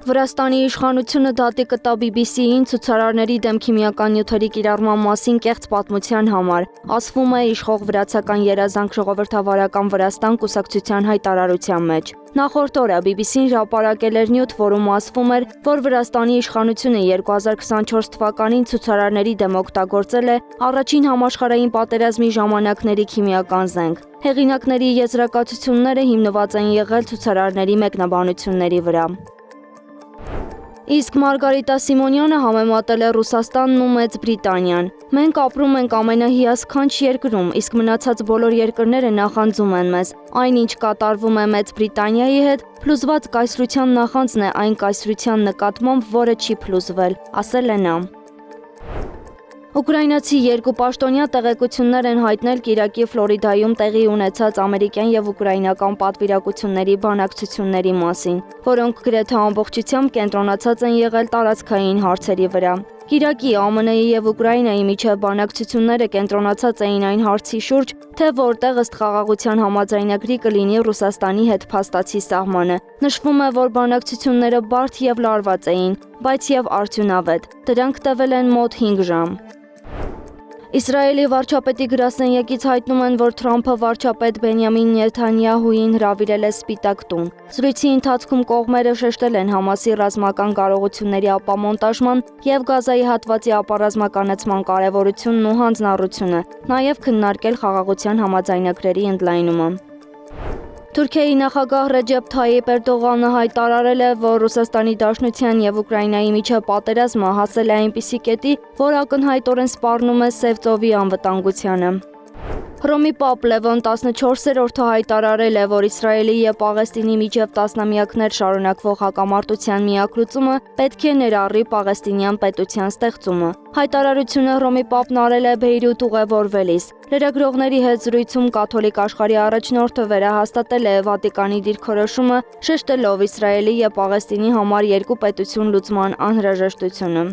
Վրաստանի իշխանությունը դատի կտա BBC-ին ցուցարարների դեմ քիմիական նյութերի կիրառման մասին կեղծ պատմության համար, ասվում է իշխող վրացական երազանք ժողովրդավարական Վրաստան կուսակցության հայտարարության մեջ։ Նախորդ օրը BBC-ն հրապարակել էր նյութ, որում ասվում էր, որ Վրաստանի իշխանությունը 2024 թվականին ցուցարարների դեմ օգտագործել է առաջին համաշխարհային պատերազմի ժամանակների քիմիական զենք։ Հեղինակների եզրակացությունները հիմնված են եղել ցուցարարների մեկնաբանությունների վրա։ Իսկ Մարգարիտա Սիմոնյանը համեմատել է Ռուսաստանն ու Մեծ Բրիտանիան։ Մենք ապրում ենք ամենահիասքանչ երկրում, իսկ մնացած բոլոր երկրները նախանձում են մեզ։ Այնինչ կատարվում է Մեծ Բրիտանիայի հետ, փլուզված կայսրության նախանձն է այն կայսրության նկատմամբ, որը չի փլուզվել, ասել է նա։ Ուկրաինացի երկու պաշտոնյա տեղեկություններ են հայտնել Կիրակի Ֆլորիդայում տեղի ունեցած ամերիկյան եւ ուկրաինական պատվիրակությունների բանակցությունների մասին, որոնք գրեթե ամբողջությամբ կենտրոնացած են եղել տարածքային հարցերի վրա։ Կիրակի ԱՄՆ-ի եւ Ուկրաինայի միջև բանակցությունները կենտրոնացած էին այն հարցի շուրջ, թե որտեղ ըստ խաղաղության համաձայնագրի կլինի Ռուսաստանի հետ փաստացի սահմանը։ Նշվում է, որ բանակցությունները բարդ եւ լարված էին, բայց եւ արդյունավետ։ Դրանք տևել են մոտ 5 ժամ։ Իսրայելի վարչապետի գրասենյակից հայտնում են, որ Թրամփը վարչապետ Բենյամին Նեթանյահուին հրավիրել է Սպիտակ տուն։ Զրույցի ընթացքում կողմերը շեշտել են Համասի ռազմական կարողությունների ապամոնտաժման եւ Գազայի հատվածի ապառազմականացման կարեւորությունն ու հանձնառությունը, նաեւ քննարկել խաղաղության համաձայնագրերի ընդլայնումը։ Թուրքիայի նախագահ Ռեջեփ Թայիպ Էրդողանը հայտարարել է, որ Ռուսաստանի Դաշնության եւ Ուկրաինայի միջև պատերազմը հասել է այնպիսի կետի, որ ակնհայտորեն սպառնում է Սև ծովի անվտանգությանը։ Հռոմի Պապ Լևոն 14-րդը հայտարարել է, որ Իսրայելի եւ Պաղեստինի միջև տասնամյակներ շարունակվող հակամարտության միակ լուծումը պետք է ներառի պաղեստինյան պետության ստեղծումը։ Հայտարարությունը Հռոմի Պապն արել է Բեյրութ ուղևորվելիս։ Լրագրողների հետ զրույցում կաթոլիկ աշխարհի առաջնորդը վերահաստատել է Վատիկանի դիրքորոշումը, շեշտելով Իսրայելի եւ Պաղեստինի համար երկու պետություն լուծման անհրաժեշտությունը։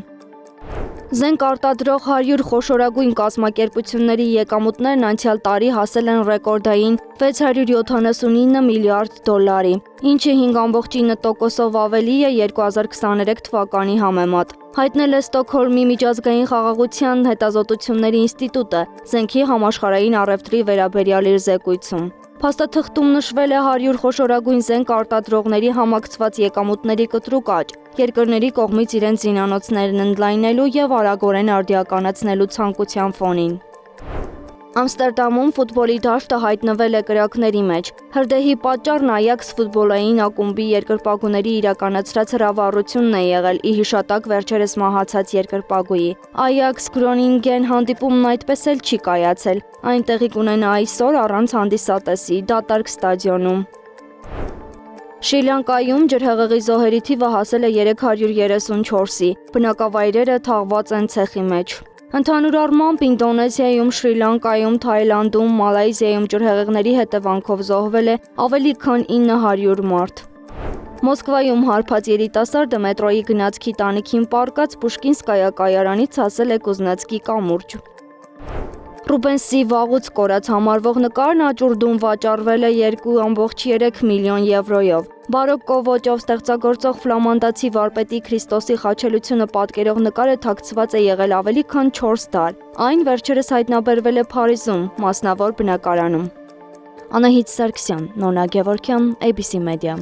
Զենք արտադրող 100 խոշորագույն կազմակերպությունների եկամուտներն անցյալ տարի հասել են ռեկորդային 679 միլիարդ դոլարի, ինչը 5.9%-ով ավելի է 2023 թվականի համեմատ։ Հայտնել է Ստոկհոլմի միջազգային խաղաղության հետազոտությունների ինստիտուտը զենքի համաշխարհային առևտրի վերաբերյալ իր զեկույցում։ Փաստաթղթում նշվել է 100 խոշորագույն զենք արտադրողների համակցված եկամուտների կտրուկ աճ, երկրների կողմից իրենց զինանոցներն ընդլայնելու եւ արագորեն արդիականացնելու ցանկության ֆոնին։ Ամստերդամում ֆուտբոլի դաշտը հայտնվել է կրակների մեջ։ Հրդեհի պատճառն Այաքս ֆուտբոլային ակումբի երկրպագուների իրականացրած հրավառությունն է եղել ի հիշատակ վերջերս մահացած երկրպագուի։ Այաքս Գրոնինգեն հանդիպումն այդպես էլ չի կայացել։ Այն տեղի կունենա այսօր առանց հանդիսատեսի դատարկ ստադիոնում։ Շրի Լանկայում ջրհեղեղի զոհերի թիվը հասել է 334-ի, բնակավայրերը թաղված են ցեխի մեջ։ Ընդհանուր առմամբ Ինդոնեզիայում, Շրի Լանկայում, Թայլանդում, Մալայզիայում ջրհեղեղների հետևանքով զոհվել է ավելի քան 900 մարդ։ Մոսկվայում հարբած երիտասարդը մետրոյի գնացքի տանիքին պառկած Պուշկինսկայա կայարանից հասել է Կուզնեցկի կամուրջ։ Ռուբենսի վաղուց կորած համարվող նկարն աճուրդում վաճառվել է 2.3 միլիոն եվրոյով։ Բարոկկո ոճով ստեղծագործող ֆլամանդացի վարպետի Քրիստոսի խաչելությունը պատկերող նկարը թաքցված է եղել ավելի քան 4 դար։ Այն վերջերս հայտնաբերվել է Փարիզում, մասնավոր բնակարանում։ Անահիտ Սարգսյան, Նոնա Գևորգյան, ABC Media։